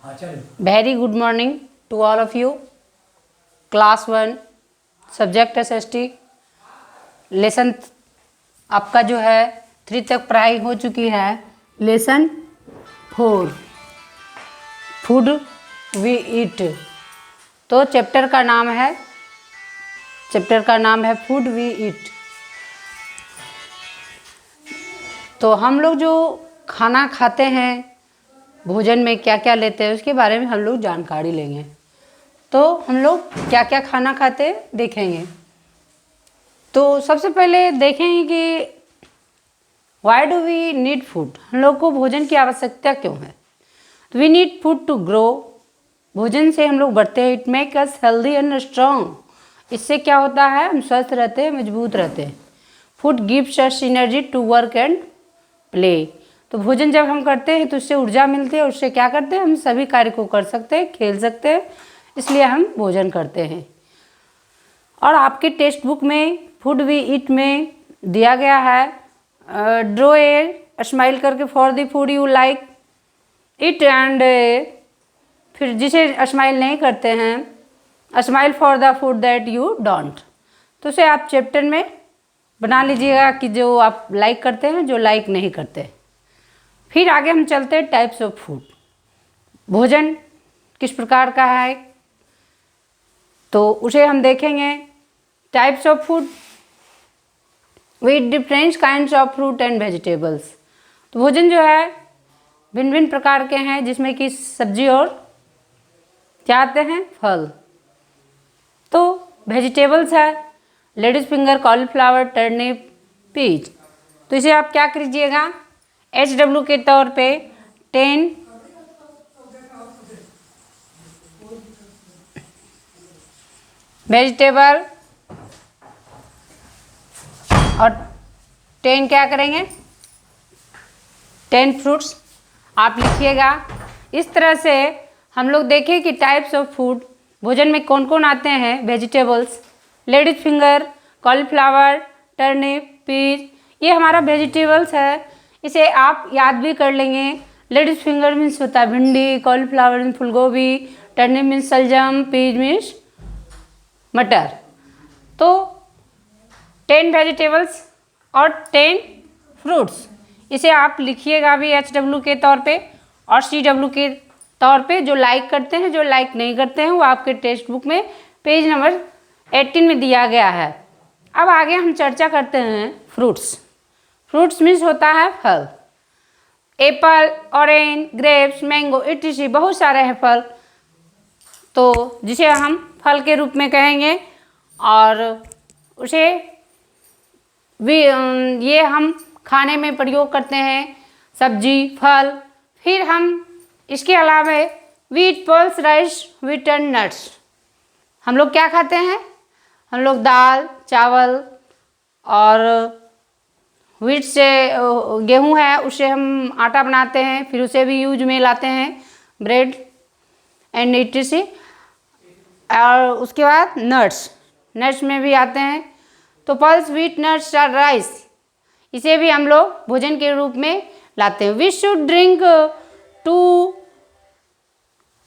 Very good morning to all of you. Class 1 subject SST lesson आपका जो है 3 तक पढ़ाई हो चुकी है। Lesson 4 food we eat. तो चैप्टर का नाम है फूड वी ईट। तो हम लोग जो खाना खाते हैं, भोजन में क्या क्या लेते हैं, उसके बारे में हम लोग जानकारी लेंगे। तो हम लोग क्या क्या खाना खाते हैं देखेंगे। तो सबसे पहले देखेंगे कि why do we need food, हम लोग को भोजन की आवश्यकता क्यों है। तो we need food to grow, भोजन से हम लोग बढ़ते हैं। It make us healthy and strong, इससे क्या होता है, हम स्वस्थ रहते हैं, मजबूत रहते हैं। Food gives us energy to work and play, तो भोजन जब हम करते हैं तो उससे ऊर्जा मिलती है, उससे क्या करते हैं, हम सभी कार्य को कर सकते हैं, खेल सकते हैं, इसलिए हम भोजन करते हैं। और आपके टेक्स्ट बुक में फूड वी ईट में दिया गया है ड्रॉ ए स्माइल करके for the food you like it and फिर जिसे स्माइल नहीं करते हैं smile for the food that you don't. तो उसे आप चैप्टर में बना लीजिएगा कि जो आप लाइक करते हैं, जो लाइक नहीं करते। फिर आगे हम चलते हैं टाइप्स ऑफ फूड, भोजन किस प्रकार का है, तो उसे हम देखेंगे। Types of food with different kinds of fruit and vegetables. तो भोजन जो है भिन्न भिन्न प्रकार के हैं, जिसमें कि सब्जी और क्या आते हैं, फल। तो वेजिटेबल्स है ladies finger, cauliflower, turnip, peas. तो इसे आप क्या कीजिएगा, HW के तौर पे 10 वेजिटेबल और 10 क्या करेंगे, 10 फ्रूट्स आप लिखिएगा। इस तरह से हम लोग देखें कि टाइप्स ऑफ फूड, भोजन में कौन कौन आते हैं। Vegetables, ladies finger, cauliflower, turnip, peas, ये हमारा वेजिटेबल्स है। इसे आप याद भी कर लेंगे। लेडीज फिंगर मीन्स होता है भिंडी, कॉलीफ्लावर मीन्स फूलगोभी, टर्निप मीन्स सलजम, पीज मीन्स मटर। तो 10 वेजिटेबल्स और 10 फ्रूट्स, इसे आप लिखिएगा भी HW के तौर पे और CW के तौर पे। जो लाइक करते हैं, जो लाइक नहीं करते हैं, वो आपके टेक्स्ट बुक में पेज नंबर 18 में दिया गया है। अब आगे हम चर्चा करते हैं फ्रूट्स। फ्रूट्स मीन्स होता है फल। Apple, orange, grapes, mango etc बहुत सारे हैं फल, तो जिसे हम फल के रूप में कहेंगे। और उसे भी ये हम खाने में प्रयोग करते हैं, सब्जी, फल। फिर हम इसके अलावा wheat, pulse, rice, wheat and nuts, हम लोग क्या खाते हैं, हम लोग दाल, चावल और व्हीट से गेहूं है, उससे हम आटा बनाते हैं, फिर उसे भी यूज में लाते हैं, ब्रेड एंड etc। और उसके बाद नट्स में भी आते हैं। तो पल्स, व्हीट, नट्स और राइस, इसे भी हम लोग भोजन के रूप में लाते हैं। We should drink 2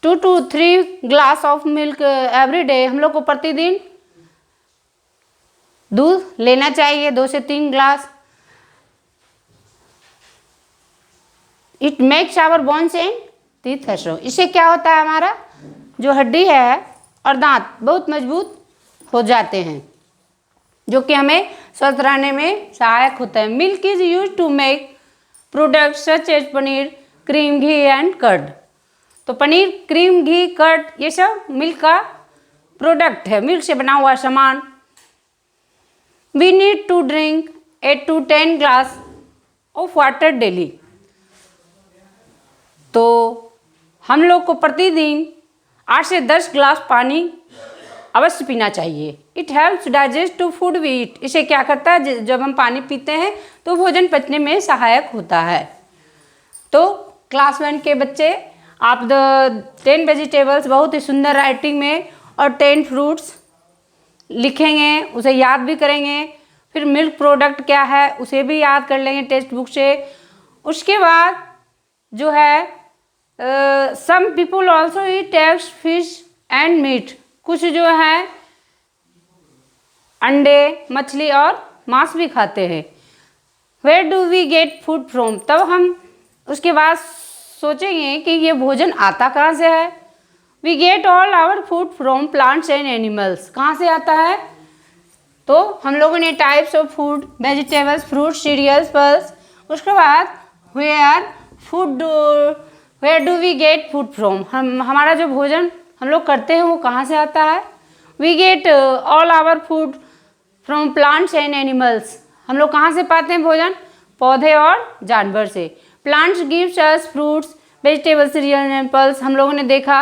to 3 glass of milk every day, हम लोग को प्रतिदिन दूध लेना चाहिए 2 से 3 glass. It makes our bones and teeth strong, इससे क्या होता है, हमारा जो हड्डी है और दांत बहुत मजबूत हो जाते हैं, जो कि हमें स्वस्थ रहने में सहायक होता है। Milk is use to make products such as paneer, cream, ghee and curd. तो पनीर, क्रीम, घी, कर्ड, ये सब मिल्क का प्रोडक्ट है, मिल्क से बना हुआ सामान। We need to drink 8 to 10 glass of water daily, तो हम लोग को प्रतिदिन 8 से 10 ग्लास पानी अवश्य पीना चाहिए। It helps digest to food we eat, इसे क्या करता है, जब हम पानी पीते हैं तो भोजन पचने में सहायक होता है। तो क्लास 1 के बच्चे, आप 10 वेजिटेबल्स बहुत ही सुंदर राइटिंग में और 10 फ्रूट्स लिखेंगे, उसे याद भी करेंगे। फिर मिल्क प्रोडक्ट क्या है, उसे भी याद कर लेंगे टेक्स्ट बुक से। उसके बाद जो है some people also eat eggs fish and meat, कुछ जो है अंडे, मछली और मांस भी खाते हैं। Where do we get food from, तब हम उसके बाद सोचेंगे कि ये भोजन आता कहाँ से है। We get all our food from plants and animals, कहाँ से आता है, तो हम लोगों ने types of food, vegetables, fruits, cereals, pulse. उसके बाद where do we get food from, हमारा जो भोजन हम लोग करते हैं वो कहाँ से आता है। We get all our food from plants and animals, हम लोग कहाँ से पाते हैं भोजन, पौधे और जानवर से। Plants gives us fruits, vegetables, serial and pulse, हम लोगों ने देखा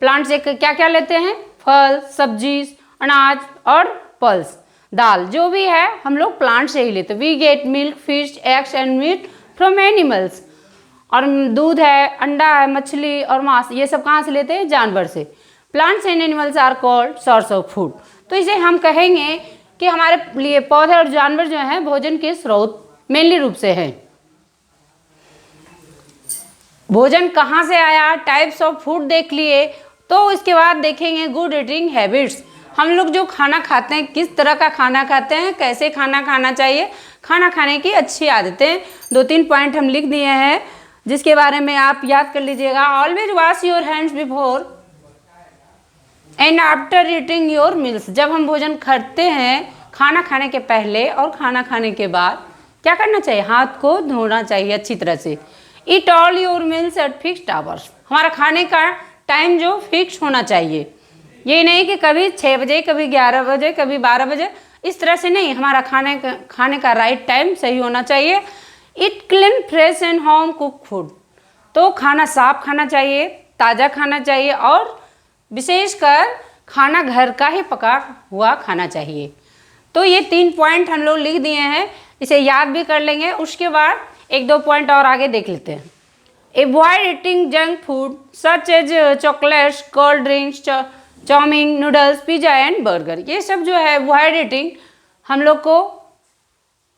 प्लांट से क्या क्या लेते हैं, फल, सब्जी, अनाज और पल्स, दाल, जो भी है हम लोग प्लांट से ही लेते हैं। We get milk, fish, eggs and meat from animals, और दूध है, अंडा है, मछली और मांस, ये सब कहाँ से लेते हैं, जानवर से। Plants and animals are called source of food, तो इसे हम कहेंगे कि हमारे लिए पौधे और जानवर जो हैं भोजन के स्रोत मेनली रूप से हैं। भोजन कहाँ से आया, टाइप्स ऑफ फूड देख लिए, तो इसके बाद देखेंगे गुड ईटिंग हैबिट्स, हम लोग जो खाना खाते हैं किस तरह का खाना खाते हैं, कैसे खाना खाना चाहिए, खाना खाने की अच्छी आदतें, 2-3 पॉइंट हम लिख दिए हैं जिसके बारे में आप याद कर लीजिएगा। Always wash your hands before and after eating your meals, जब हम भोजन करते हैं खाना खाने के पहले और खाना खाने के बाद क्या करना चाहिए, हाथ को धोना चाहिए अच्छी तरह से। Eat all your meals at fixed hours, हमारा खाने का टाइम जो फिक्स होना चाहिए, ये नहीं कि कभी 6 बजे, कभी 11 बजे, कभी 12 बजे, इस तरह से नहीं, हमारा खाने का राइट टाइम सही होना चाहिए। It clean, fresh and home cook food, तो खाना साफ खाना चाहिए, ताज़ा खाना चाहिए और विशेषकर खाना घर का ही पका हुआ खाना चाहिए। तो ये 3 पॉइंट हम लोग लिख दिए हैं, इसे याद भी कर लेंगे। उसके बाद 1-2 पॉइंट और आगे देख लेते हैं। Avoid eating junk food such as chocolates, cold drinks, chow mein, noodles, pizza and burger, ये सब जो है अवॉइड ईटिंग हम लोग को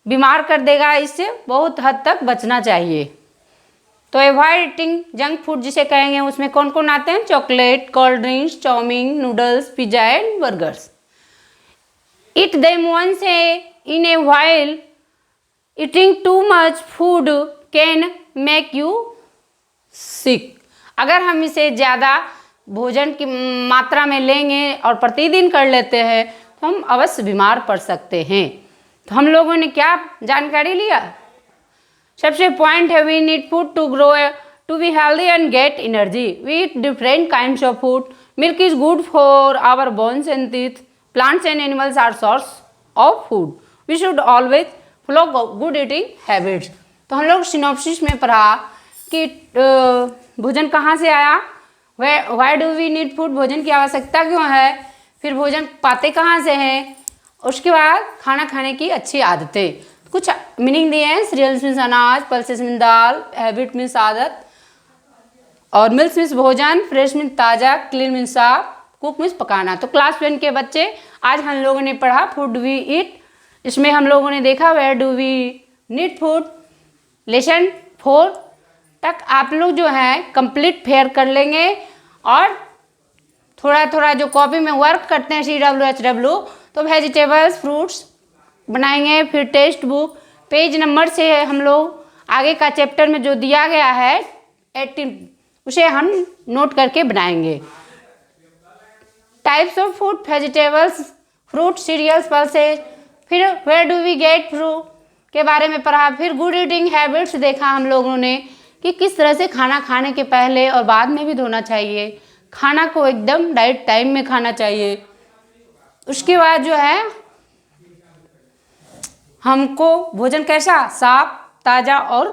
बीमार कर देगा, इससे बहुत हद तक बचना चाहिए। तो अवॉइड ईटिंग जंक फूड जिसे कहेंगे उसमें कौन कौन आते हैं, chocolate, cold drinks, chow mein, noodles, pizza and burgers. Eat them once in a while, eating too much food can make you sick, अगर हम इसे ज़्यादा भोजन की मात्रा में लेंगे और प्रतिदिन कर लेते हैं तो हम अवश्य बीमार पड़ सकते हैं। तो हम लोगों ने क्या जानकारी लिया, सबसे पॉइंट है we need food to grow, to be healthy and get energy, we eat different kinds of food, milk is good for our bones and teeth, plants and animals are source of food, we should always follow good eating habits. तो हम लोग synopsis में पढ़ा कि भोजन कहाँ से आया, why do we need food, भोजन की आवश्यकता क्यों है, फिर भोजन पाते कहाँ से हैं, उसके बाद खाना खाने की अच्छी आदतें, कुछ मीनिंग दिए हैं। सीरियल्स मीन्स अनाज, पल्सेस मीन्स दाल, हैबिट मीन्स आदत, और मिल्स मीन्स भोजन, फ्रेश मीन्स ताज़ा, क्लीन मीन्स साफ, कुक मीन्स पकाना। तो क्लास 10 के बच्चे आज हम लोगों ने पढ़ा फूड वी ईट, इसमें हम लोगों ने देखा where do we need food. Lesson 4 तक आप लोग जो है कंप्लीट फेयर कर लेंगे और थोड़ा थोड़ा जो कॉपी में वर्क करते हैं CWHW, तो वेजिटेबल्स, फ्रूट्स बनाएंगे। फिर टेक्स्ट बुक पेज नंबर से हम लोग आगे का चैप्टर में जो दिया गया है 18 उसे हम नोट करके बनाएंगे। Types of food, vegetables, fruit, cereals, pulses, फिर where do we get fruit के बारे में पढ़ा। फिर गुड ईटिंग हैबिट्स देखा हम लोगों ने कि किस तरह से खाना खाने के पहले और बाद में भी धोना चाहिए, खाना को एकदम राइट टाइम में खाना चाहिए। उसके बाद जो है हमको भोजन कैसा, साफ, ताज़ा और